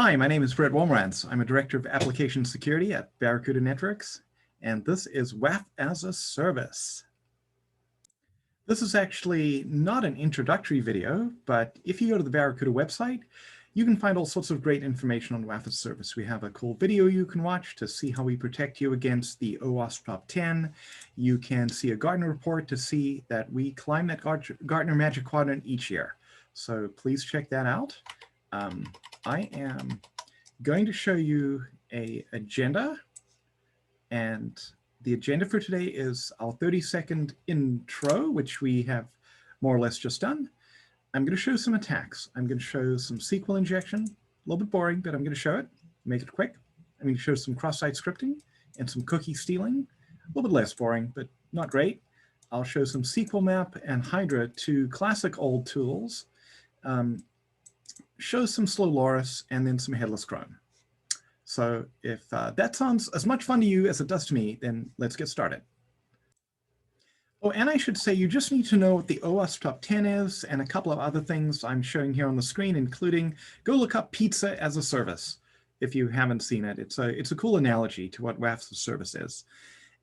Hi, my name is Brett Wolmarantz. I'm a Director of Application Security at Barracuda Networks, and this is WAF-as-a-Service. This is actually not an introductory video, but if you go to the Barracuda website, you can find all sorts of great information on WAF-as-a-Service. We have a cool video you can watch to see how we protect you against the OWASP Top 10. You can see a Gartner report to see that we climb that Gartner Magic Quadrant each year. So please check that out. I am going to show you an agenda, and the agenda for today is our 30-second intro, which we have more or less just done. I'm going to show some attacks. I'm going to show some SQL injection, a little bit boring, but I'm going to show it, make it quick. I'm going to show some cross-site scripting and some cookie stealing, a little bit less boring, but not great. I'll show some SQL Map and Hydra, two classic old tools, show some slow Loris, and then some headless Chrome. So if that sounds as much fun to you as it does to me, then let's get started. Oh, and I should say you just need to know what the OWASP Top 10 is and a couple of other things I'm showing here on the screen, including go look up Pizza as a Service if you haven't seen it. It's a cool analogy to what WAF-as-a-Service is.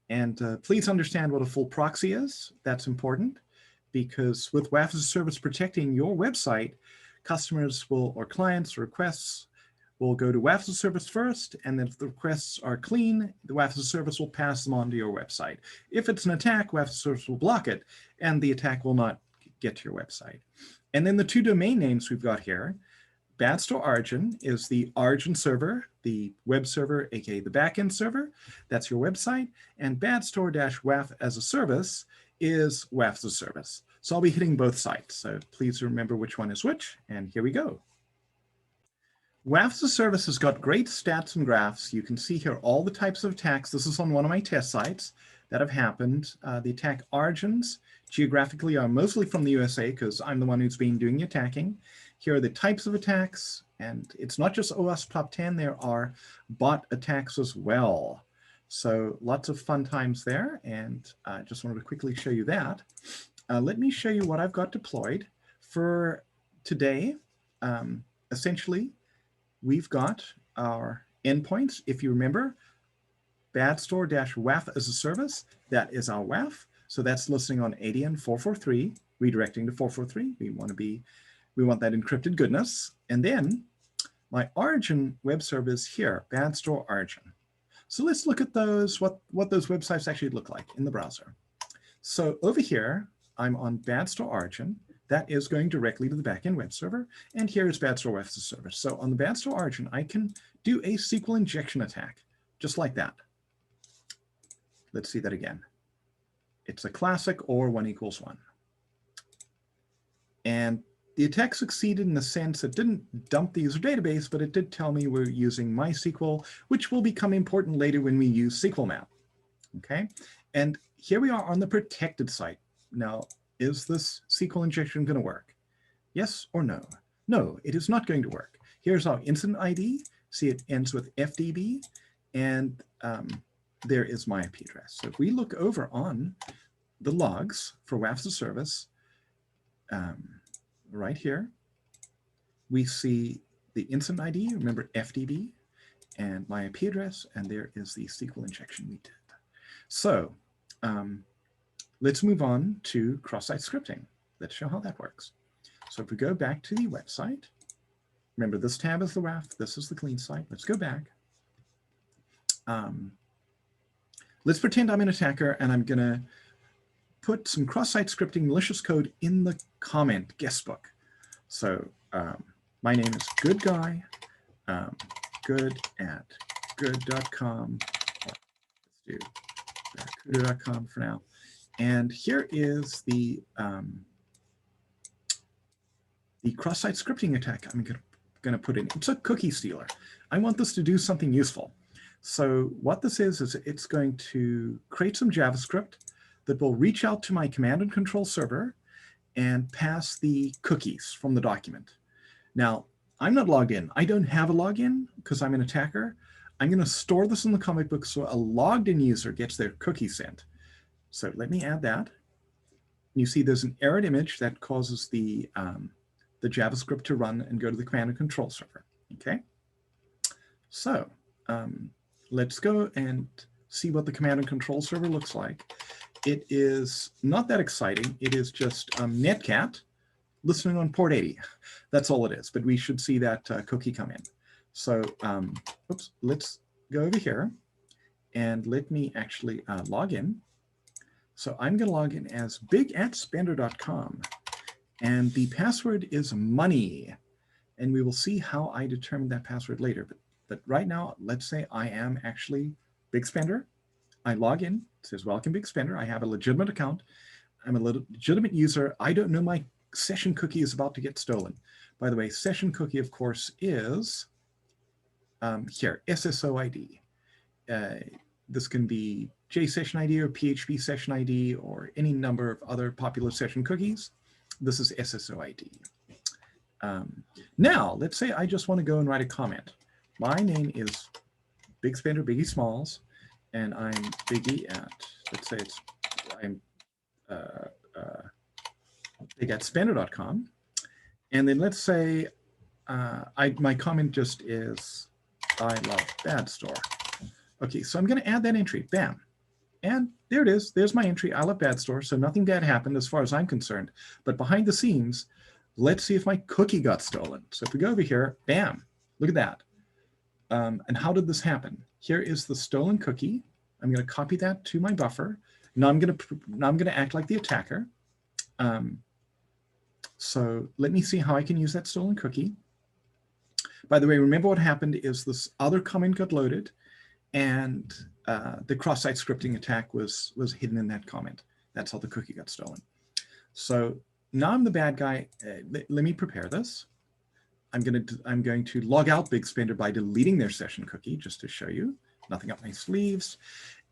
And please understand what a full proxy is. That's important because with WAF-as-a-Service protecting your website, customers will, or clients, requests will go to WAF-as-a-Service first, and then if the requests are clean, the WAF-as-a-Service will pass them on to your website. If it's an attack, WAF-as-a-Service will block it, and the attack will not get to your website. And then the two domain names we've got here, Bad Store Origin is the origin server, the web server, aka the backend server. That's your website. And Bad Store-WAF-as-a-Service is WAF-as-a-Service. So I'll be hitting both sites. So please remember which one is which, and here we go. WAF-as-a-Service has got great stats and graphs. You can see here all the types of attacks. This is on one of my test sites that have happened. The attack origins geographically are mostly from the USA because I'm the one who's been doing the attacking. Here are the types of attacks, and it's not just OWASP Top 10, there are bot attacks as well. So lots of fun times there, and I just wanted to quickly show you that. Let me show you what I've got deployed for today. Essentially, we've got our endpoints. If you remember, Bad Store-WAF-as-a-Service, that is our WAF. So that's listening on ADN 443, redirecting to 443. We want that encrypted goodness. And then my origin web server is here, Bad Store Origin. So let's look at those, what those websites actually look like in the browser. So over here, I'm on Bad Store Origin. That is going directly to the backend web server. And here is Bad Store WAF-as-a-Service. So on the Bad Store Origin, I can do a SQL injection attack, just like that. Let's see that again. It's a classic or 1 = 1. And the attack succeeded in the sense it didn't dump the user database, but it did tell me we're using MySQL, which will become important later when we use SQL Map. Okay, and here we are on the protected site. Now, is this SQL injection going to work? Yes or no? No, it is not going to work. Here's our incident ID. See, it ends with FDB, and there is my IP address. So if we look over on the logs for WAF-as-a-Service, right here, we see the incident ID, remember FDB, and my IP address, and there is the SQL injection we did. So let's move on to cross-site scripting. Let's show how that works. So if we go back to the website, remember this tab is the WAF, this is the clean site. Let's go back. Let's pretend I'm an attacker and I'm going to put some cross-site scripting malicious code in the comment guest book. So my name is good guy, good@good.com. Let's do barracuda.com for now. And here is the cross-site scripting attack I'm going to put in. It's a cookie stealer. I want this to do something useful. So what this is it's going to create some JavaScript that will reach out to my command and control server and pass the cookies from the document. Now, I'm not logged in. I don't have a login because I'm an attacker. I'm going to store this in the comic book so a logged in user gets their cookie sent. So let me add that. You see there's an errored image that causes the JavaScript to run and go to the command and control server. Okay. So let's go and see what the command and control server looks like. It is not that exciting. It is just Netcat listening on port 80. That's all it is, but we should see that cookie come in. So oops, let's go over here and let me actually log in. So I'm going to log in as big@spender.com, and the password is money, and we will see how I determine that password later. But right now, let's say I am actually Big Spender. I log in, it says welcome Big Spender. I have a legitimate account. I'm a legitimate user. I don't know my session cookie is about to get stolen. By the way, session cookie, of course, is here, SSO ID. This can be JSession ID or PHP session ID or any number of other popular session cookies. This is SSO ID. Now, let's say I just want to go and write a comment. My name is Big Spender, Biggie Smalls, and I'm Biggie at, let's say I'm big@spender.com. And then let's say my comment just is, I love Bad Store. Okay, so I'm going to add that entry, bam. And there it is. There's my entry, I love Bad Store. So nothing bad happened as far as I'm concerned. But behind the scenes, let's see if my cookie got stolen. So if we go over here, bam, look at that. And how did this happen? Here is the stolen cookie. I'm going to copy that to my buffer. Now I'm going to act like the attacker. So let me see how I can use that stolen cookie. By the way, remember what happened is this other comment got loaded, and the cross-site scripting attack was hidden in that comment. That's how the cookie got stolen. So now I'm the bad guy. Let me prepare this. I'm going to log out Big Spender by deleting their session cookie, just to show you. Nothing up my sleeves.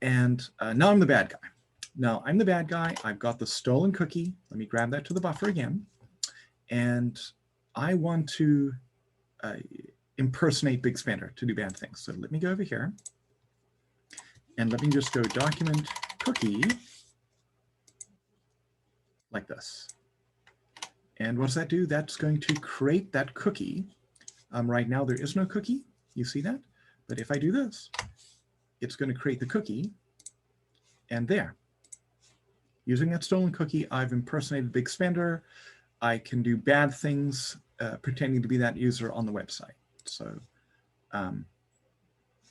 And now I'm the bad guy. Now I'm the bad guy. I've got the stolen cookie. Let me grab that to the buffer again. And I want to impersonate Big Spender to do bad things. So let me go over here. And let me just go document cookie like this. And what does that do? That's going to create that cookie. Right now, there is no cookie. You see that? But if I do this, it's going to create the cookie. And there. Using that stolen cookie, I've impersonated Big Spender. I can do bad things pretending to be that user on the website. So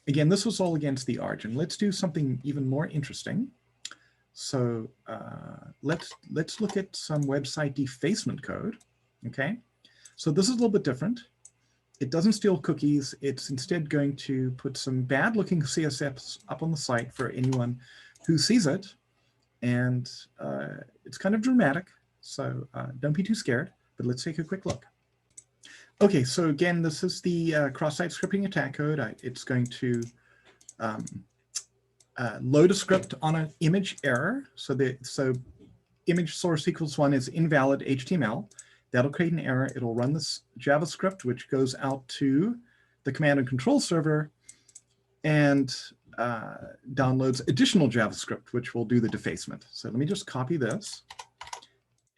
again, this was all against the origin. Let's do something even more interesting. So let's look at some website defacement code. Okay, so this is a little bit different. It doesn't steal cookies. It's instead going to put some bad looking CSS up on the site for anyone who sees it. And it's kind of dramatic. So don't be too scared, but let's take a quick look. Okay, so again, this is the cross-site scripting attack code. It's going to load a script on an image error. So image source equals 1 is invalid HTML. That'll create an error. It'll run this JavaScript, which goes out to the command and control server and downloads additional JavaScript, which will do the defacement. So let me just copy this.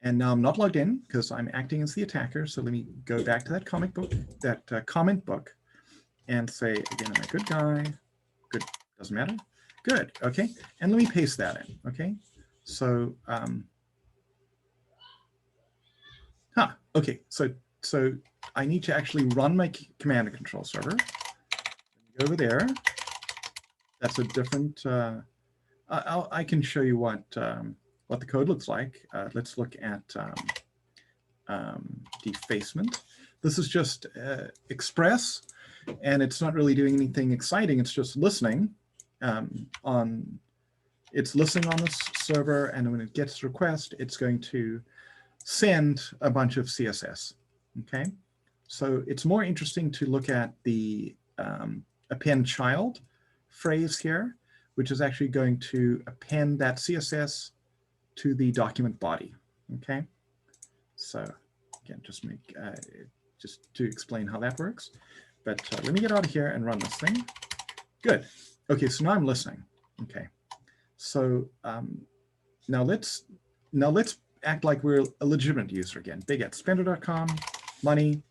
And now I'm not logged in because I'm acting as the attacker. So let me go back to that comment book and say, again, am I a good guy? Good, doesn't matter. Good, okay. And let me paste that in, okay? So, okay, so I need to actually run my command and control server. Go over there. That's a different, I can show you what the code looks like. Let's look at defacement. This is just Express, and it's not really doing anything exciting. It's just listening it's listening on this server, and when it gets a request, it's going to send a bunch of CSS. Okay, so it's more interesting to look at the append child phrase here, which is actually going to append that CSS to the document body. Okay, so again, just to explain how that works. But let me get out of here and run this thing. Good. Okay, so now I'm listening. Okay, so now let's act like we're a legitimate user again. big@spender.com, money,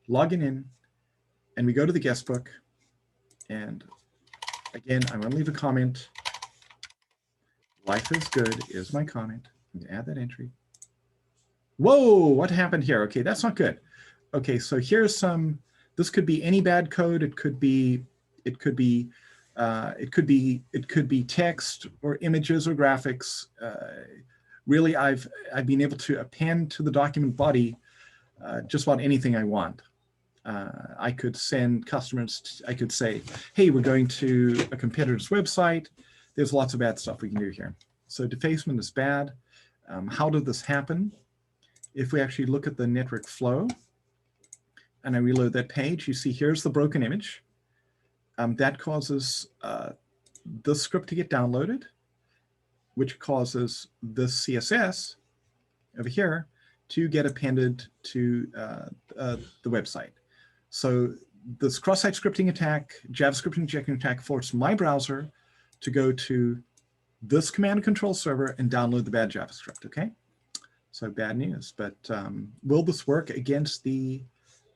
logging in, and we go to the guest book, And again, I'm going to leave a comment. Life is good is my comment. I'm going to add that entry. Whoa, what happened here? Okay, that's not good. Okay, so here's some, this could be any bad code. It could be text or images or graphics. Really, I've been able to append to the document body just about anything I want. I could send customers, I could say, hey, we're going to a competitor's website. There's lots of bad stuff we can do here. So defacement is bad. How did this happen? If we actually look at the network flow and I reload that page, you see here's the broken image. That causes this script to get downloaded, which causes this CSS over here to get appended to the website. So this cross-site scripting attack, JavaScript injection attack, forced my browser to go to this command and control server and download the bad JavaScript, okay? So bad news, but will this work against the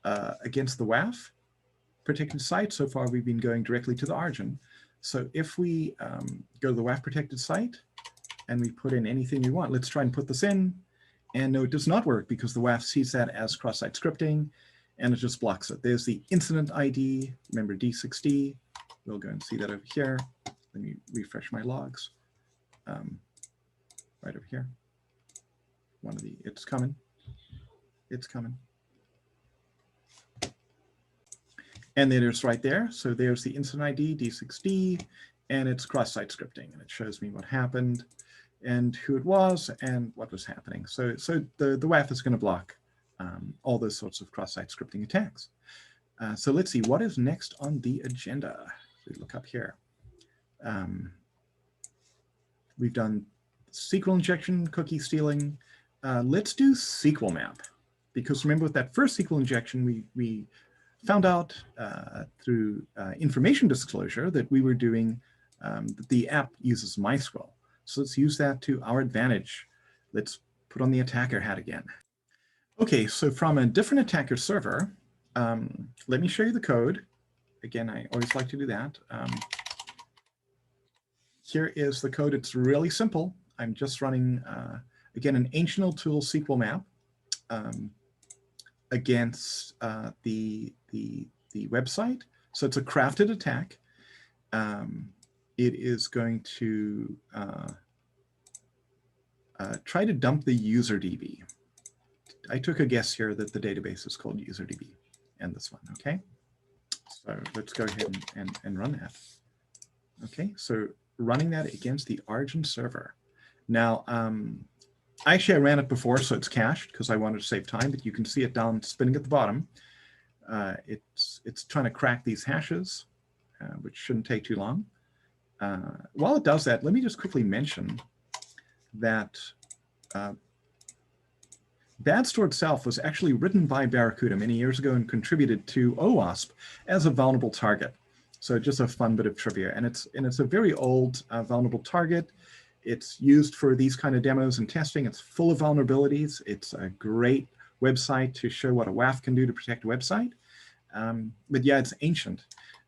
WAF protected site? So far, we've been going directly to the origin. So if we go to the WAF protected site and we put in anything we want, let's try and put this in. And no, it does not work because the WAF sees that as cross-site scripting and it just blocks it. There's the incident ID, remember D6D. We'll go and see that over here. Let me refresh my logs. Right over here. It's coming. It's coming. And then it's right there. So there's the incident ID, D6D, and it's cross-site scripting. And it shows me what happened and who it was and what was happening. So the WAF is going to block all those sorts of cross-site scripting attacks. So let's see, what is next on the agenda? We look up here. We've done SQL injection, cookie stealing. Let's do SQL map, because remember with that first SQL injection, we found out through information disclosure that we were doing, that the app uses MySQL. So let's use that to our advantage. Let's put on the attacker hat again. Okay, so from a different attacker server, let me show you the code. Again, I always like to do that. Here is the code. It's really simple. I'm just running, again, an ancient old tool SQL map against the website. So it's a crafted attack. It is going to try to dump the user DB. I took a guess here that the database is called UserDB, and this one, okay? So let's go ahead and run that. Okay, so running that against the origin server. Now, actually I ran it before, so it's cached because I wanted to save time, but you can see it down spinning at the bottom. It's trying to crack these hashes, which shouldn't take too long. While it does that, let me just quickly mention that Bad Store itself was actually written by Barracuda many years ago and contributed to OWASP as a vulnerable target. So just a fun bit of trivia. And it's a very old vulnerable target. It's used for these kind of demos and testing. It's full of vulnerabilities. It's a great website to show what a WAF can do to protect a website. But yeah, it's ancient.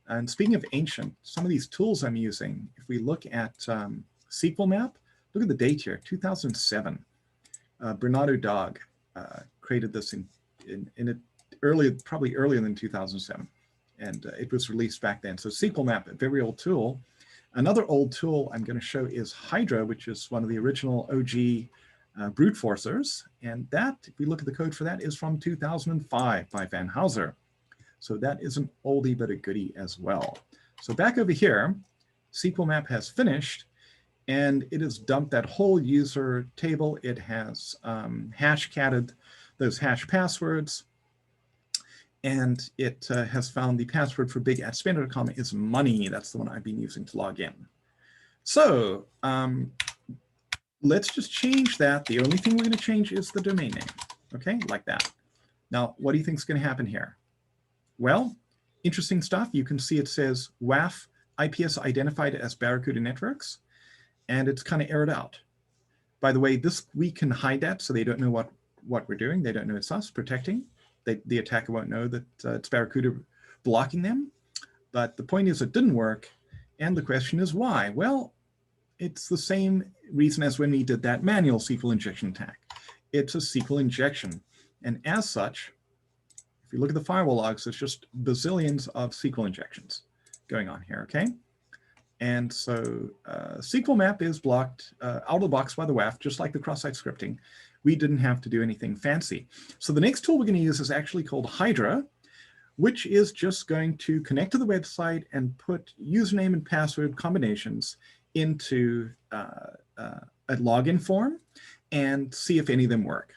And speaking of ancient, some of these tools I'm using, if we look at SQL map, look at the date here, 2007. Bernardo Dog created this probably earlier than 2007. And it was released back then. So SQL map, a very old tool. Another old tool I'm going to show is Hydra, which is one of the original OG brute forcers. And that, if we look at the code for that, is from 2005 by Van Houser. So that is an oldie but a goodie as well. So back over here, SQL map has finished, and it has dumped that whole user table. It has hash-catted those hash passwords, and it has found the password for big@spender.com is money. That's the one I've been using to log in. So let's just change that. The only thing we're going to change is the domain name, okay, like that. Now, what do you think is going to happen here? Well, interesting stuff. You can see it says WAF IPS identified as Barracuda Networks, and it's kind of errored out. By the way, we can hide that so they don't know what we're doing. They don't know it's us protecting. The attacker won't know that it's Barracuda blocking them. But the point is it didn't work. And the question is why? Well, it's the same reason as when we did that manual SQL injection attack. It's a SQL injection. And as such, if you look at the firewall logs, there's just bazillions of SQL injections going on here, okay? And so SQL map is blocked out of the box by the WAF, just like the cross-site scripting. We didn't have to do anything fancy. So the next tool we're going to use is actually called Hydra, which is just going to connect to the website and put username and password combinations into a login form and see if any of them work.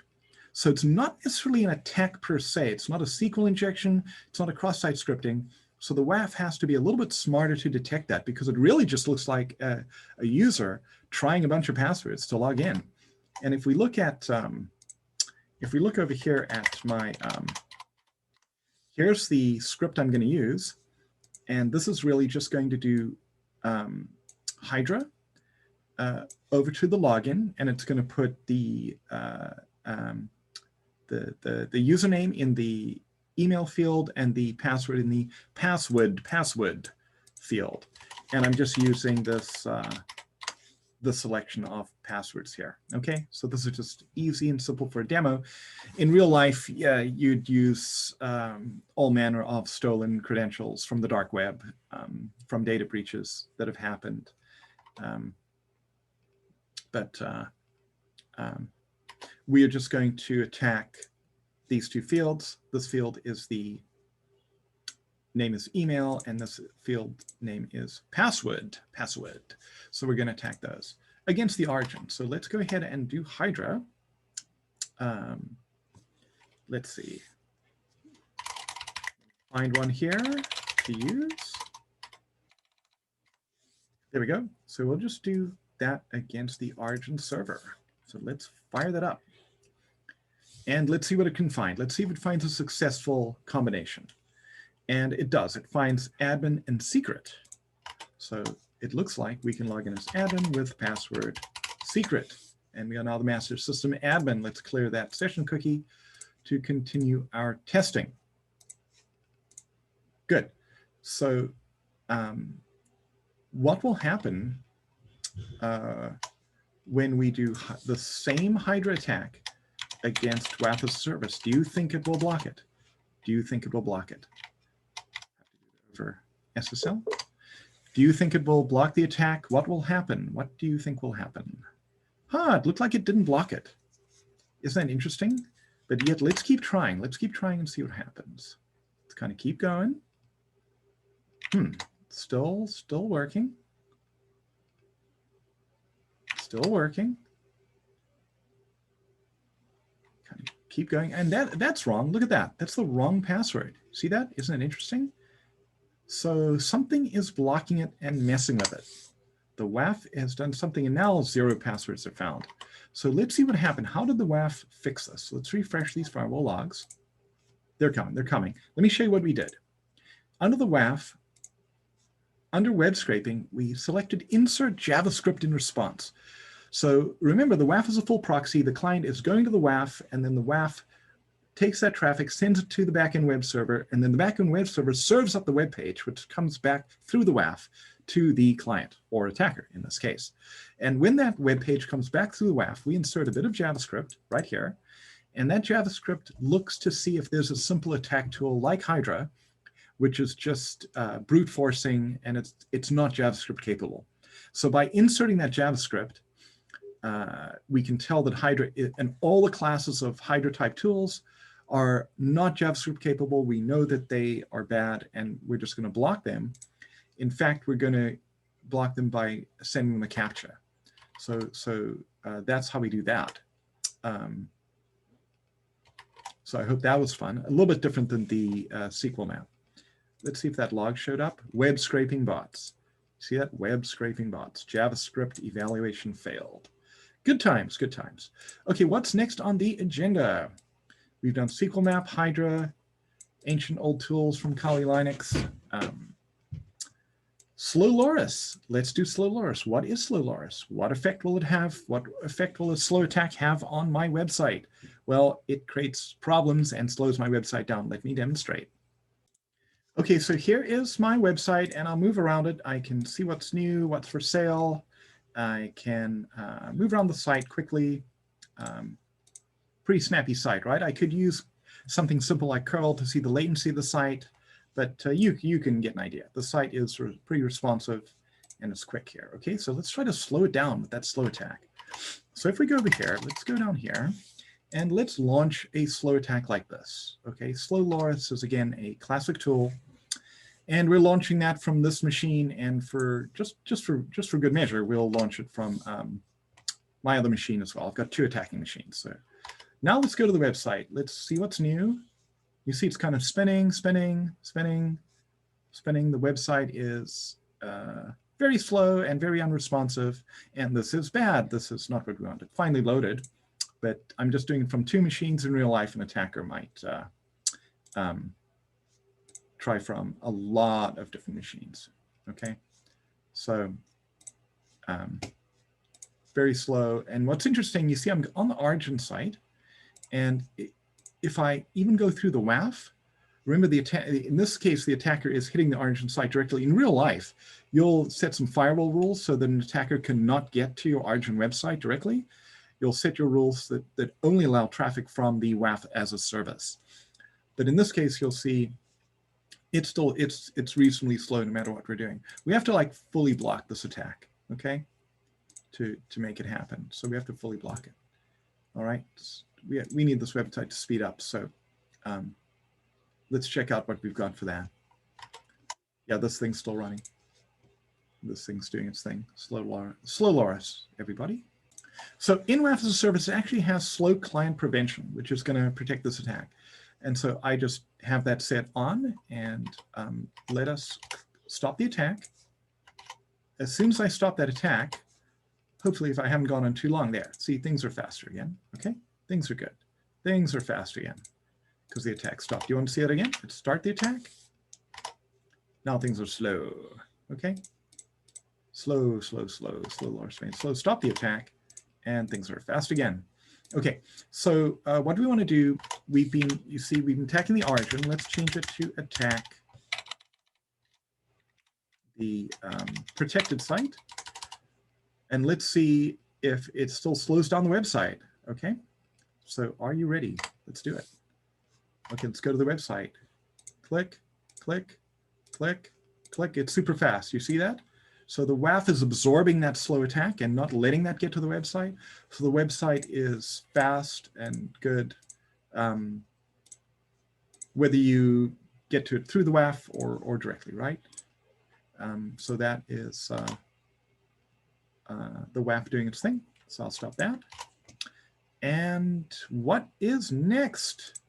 So it's not necessarily an attack per se. It's not a SQL injection. It's not a cross-site scripting. So the WAF has to be a little bit smarter to detect that, because it really just looks like a user trying a bunch of passwords to log in. And if we look at, if we look over here at my, here's the script I'm going to use. And this is really just going to do Hydra over to the login, and it's going to put the username in the email field and the password in the password field. And I'm just using this the selection of passwords here. Okay, so this is just easy and simple for a demo. In real life, yeah, you'd use all manner of stolen credentials from the dark web, from data breaches that have happened. We are just going to attack these two fields. This field is the name is email, and this field name is password. So we're going to attack those against the origin. So let's go ahead and do Hydra. Let's see. Find one here to use. There we go. So we'll just do that against the origin server. So let's fire that up. And let's see what it can find. Let's see if it finds a successful combination. And it does. It finds admin and secret. So it looks like we can log in as admin with password secret. And we are now the master system admin. Let's clear that session cookie to continue our testing. Good. So what will happen when we do the same Hydra attack against WAF-as-a-Service? Do you think it will block it? Do you think it will block it? For SSL? Do you think it will block the attack? What will happen? What do you think will happen? It looked like it didn't block it. Isn't that interesting? But yet, let's keep trying. Let's keep trying and see what happens. Let's kind of keep going. Still working. Still working. Kind of keep going. And that's wrong. Look at that. That's the wrong password. See that? Isn't it interesting? So something is blocking it and messing with it. The WAF has done something, and now 0 passwords are found. So let's see what happened. How did the WAF fix this? Let's refresh these firewall logs. They're coming. They're coming. Let me show you what we did. Under the WAF, under web scraping, we selected insert JavaScript in response. So remember, the WAF is a full proxy. The client is going to the WAF, and then the WAF takes that traffic, sends it to the backend web server, and then the backend web server serves up the web page, which comes back through the WAF to the client, or attacker in this case. And when that web page comes back through the WAF, we insert a bit of JavaScript right here, and that JavaScript looks to see if there's a simple attack tool like Hydra, which is just brute forcing, and it's not JavaScript capable. So by inserting that JavaScript, we can tell that Hydra and all the classes of Hydra type tools are not JavaScript capable. We know that they are bad, and we're just going to block them. In fact, we're going to block them by sending them a CAPTCHA. So that's how we do that. So I hope that was fun. A little bit different than the SQL map. Let's see if that log showed up. Web scraping bots. See that? Web scraping bots. JavaScript evaluation failed. Good times, good times. Okay, what's next on the agenda? We've done SQL map, Hydra, ancient old tools from Kali Linux. Slow Loris. Let's do Slow Loris. What is Slow Loris? What effect will it have? What effect will a slow attack have on my website? Well, it creates problems and slows my website down. Let me demonstrate. Okay, so here is my website, and I'll move around it. I can see what's new, what's for sale. I can move around the site quickly. Pretty snappy site, right? I could use something simple like curl to see the latency of the site, but you can get an idea. The site is pretty responsive and it's quick here. Okay, so let's try to slow it down with that slow attack. So if we go over here, let's go down here and let's launch a slow attack like this. Okay, slow Loris is again a classic tool, and we're launching that from this machine. And for just for good measure, we'll launch it from my other machine as well. I've got two attacking machines. So now let's go to the website. Let's see what's new. You see it's kind of spinning. The website is very slow and very unresponsive. And this is bad. This is not what we wanted. Finally loaded, but I'm just doing it from two machines. In real life, an attacker might try from a lot of different machines. Okay, so very slow. And what's interesting, you see I'm on the origin site, and if I even go through the WAF, remember in this case, the attacker is hitting the origin site directly. In real life, you'll set some firewall rules so that an attacker cannot get to your origin website directly. You'll set your rules that only allow traffic from the WAF as a service. But in this case, you'll see it's reasonably slow no matter what we're doing. We have to like fully block this attack, okay, to make it happen. So we have to fully block it. All right, we need this website to speed up. So let's check out what we've got for that. Yeah, this thing's still running. This thing's doing its thing. Slow Loris, everybody. So in WAF-as-a-Service, it actually has slow client prevention, which is going to protect this attack. And so I just have that set on, and let us stop the attack. As soon as I stop that attack, hopefully if I haven't gone on too long there, see, things are faster again. Okay, things are good. Things are faster again because the attack stopped. You want to see it again? Let's start the attack. Now things are slow. Okay, slow, Loris vein, slow. Stop the attack, and things are fast again. Okay, so what we want to do, we've been attacking the origin. Let's change it to attack the protected site. And let's see if it still slows down the website. Okay, so are you ready? Let's do it. Okay, let's go to the website. Click, click, click, click. It's super fast. You see that? So the WAF is absorbing that slow attack and not letting that get to the website. So the website is fast and good, whether you get to it through the WAF or directly, right? So that is the WAF doing its thing. So I'll stop that. And what is next?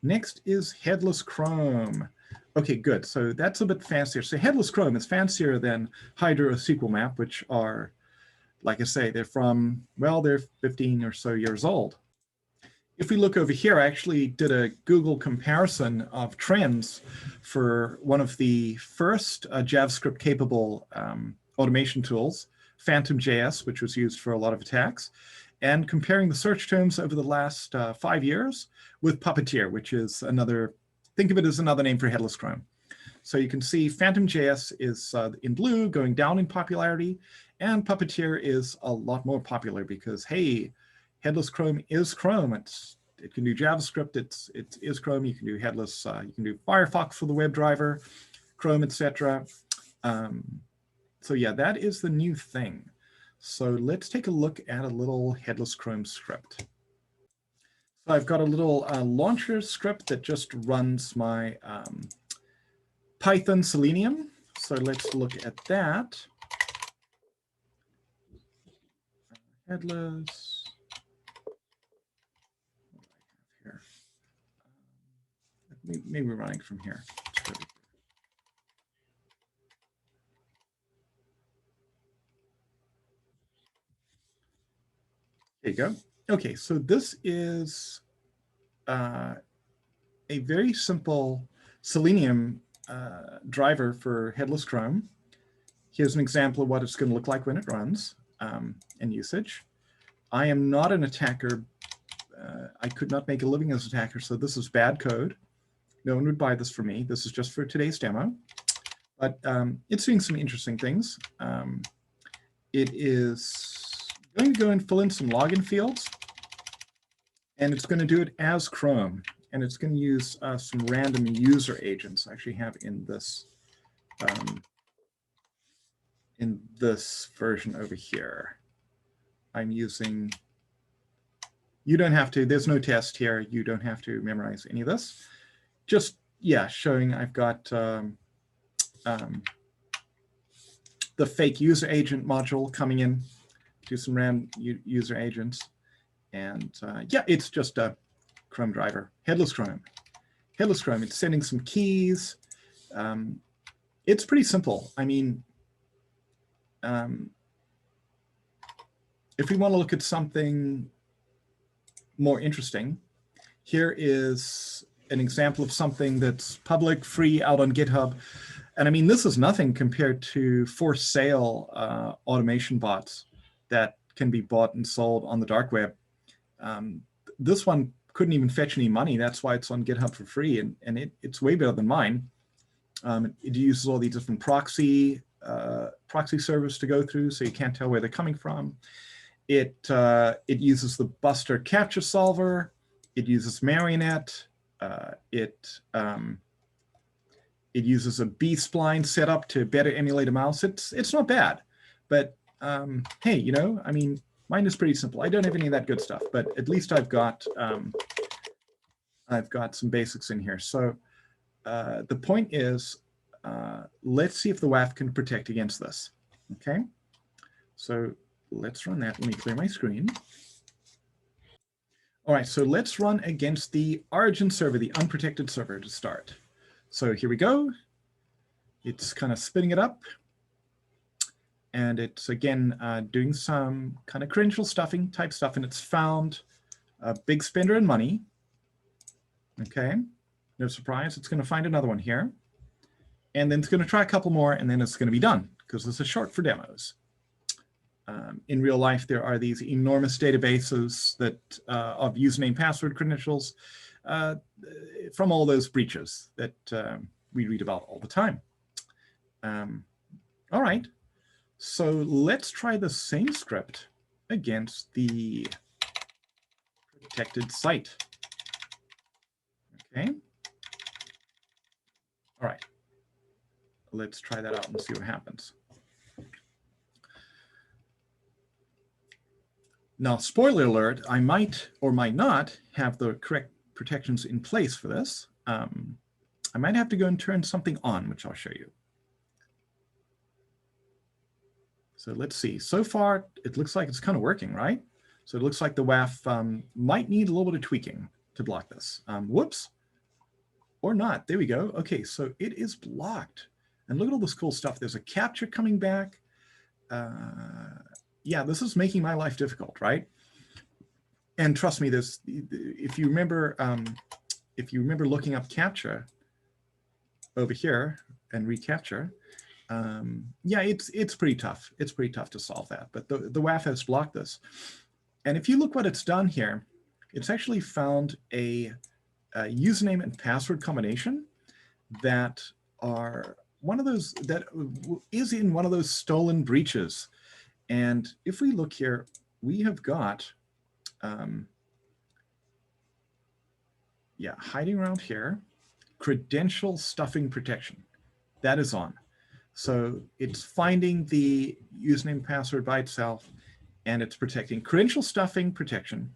Next is headless Chrome. Okay, good. So that's a bit fancier. So headless Chrome is fancier than Hydra or SQL Map, which are, like I say, they're 15 or so years old. If we look over here, I actually did a Google comparison of trends for one of the first JavaScript capable automation tools, Phantom.js, which was used for a lot of attacks, and comparing the search terms over the last 5 years with Puppeteer, which is another, think of it as another name for headless Chrome. So you can see Phantom.js is in blue, going down in popularity, and Puppeteer is a lot more popular because, hey, headless Chrome is Chrome. It can do JavaScript. It is Chrome. You can do headless. You can do Firefox for the WebDriver, Chrome, etc. So yeah, that is the new thing. So let's take a look at a little headless Chrome script. So I've got a little launcher script that just runs my Python Selenium. So let's look at that. Headless. Here. Maybe we're running from here. There you go. Okay, so this is a very simple Selenium driver for headless Chrome. Here's an example of what it's going to look like when it runs and usage. I am not an attacker. I could not make a living as an attacker, so this is bad code. No one would buy this from me. This is just for today's demo. But it's doing some interesting things. It is going to go and fill in some login fields. And it's going to do it as Chrome. And it's going to use some random user agents. I actually have in this version over here. I'm using, you don't have to, there's no test here. You don't have to memorize any of this. Just, yeah, showing I've got the fake user agent module coming in to some random user agents. And yeah, it's just a Chrome driver, headless Chrome. Headless Chrome, it's sending some keys. It's pretty simple. I mean, if we want to look at something more interesting, here is an example of something that's public, free, out on GitHub. And I mean, this is nothing compared to for sale automation bots that can be bought and sold on the dark web. This one couldn't even fetch any money. That's why it's on GitHub for free. And it's way better than mine. It uses all these different proxy servers to go through, so you can't tell where they're coming from. It uses the Buster capture solver. It uses Marionette. It uses a B-spline setup to better emulate a mouse. It's not bad, but hey, you know, I mean, mine is pretty simple. I don't have any of that good stuff, but at least I've got some basics in here. So the point is, let's see if the WAF can protect against this. Okay, so let's run that. Let me clear my screen. All right, so let's run against the origin server, the unprotected server to start. So here we go. It's kind of spinning it up. And it's, again, doing some kind of credential stuffing type stuff. And it's found a big spender in money. OK, no surprise. It's going to find another one here. And then it's going to try a couple more. And then it's going to be done, because this is short for demos. In real life, there are these enormous databases that of username, password, credentials from all those breaches that we read about all the time. All right, so let's try the same script against the protected site. Okay. All right, let's try that out and see what happens. Now, spoiler alert, I might or might not have the correct protections in place for this. I might have to go and turn something on, which I'll show you. So let's see. So far, it looks like it's kind of working, right? So it looks like the WAF might need a little bit of tweaking to block this. Whoops. Or not. There we go. OK, so it is blocked. And look at all this cool stuff. There's a capture coming back. Yeah, this is making my life difficult, right? And trust me, this, if you remember looking up capture over here and recapture, yeah, it's pretty tough. It's pretty tough to solve that. But the WAF has blocked this. And if you look what it's done here, it's actually found a username and password combination that are one of those that is in one of those stolen breaches. And if we look here, we have got, yeah, hiding around here, credential stuffing protection. That is on. So it's finding the username password by itself, and it's protecting. Credential stuffing protection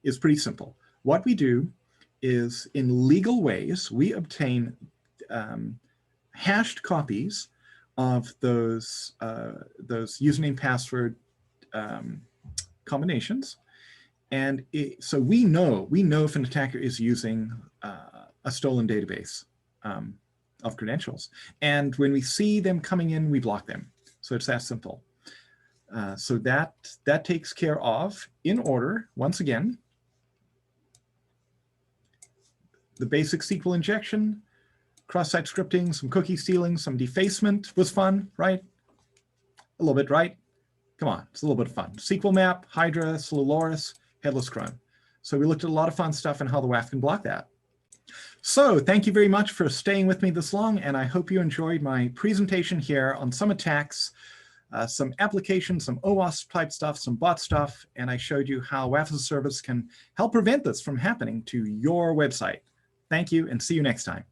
is pretty simple. What we do is, in legal ways, we obtain hashed copies of those username password combinations, and so we know if an attacker is using a stolen database of credentials, and when we see them coming in, we block them. So it's that simple. So that takes care of, in order, once again, the basic SQL injection, cross-site scripting, some cookie stealing, some defacement was fun, right? A little bit, right? Come on, it's a little bit of fun. SQL map, Hydra, Sololoris, headless Chrome. So we looked at a lot of fun stuff and how the WAF can block that. So thank you very much for staying with me this long, and I hope you enjoyed my presentation here on some attacks, some applications, some OWASP type stuff, some bot stuff, and I showed you how WAF-as-a-Service can help prevent this from happening to your website. Thank you, and see you next time.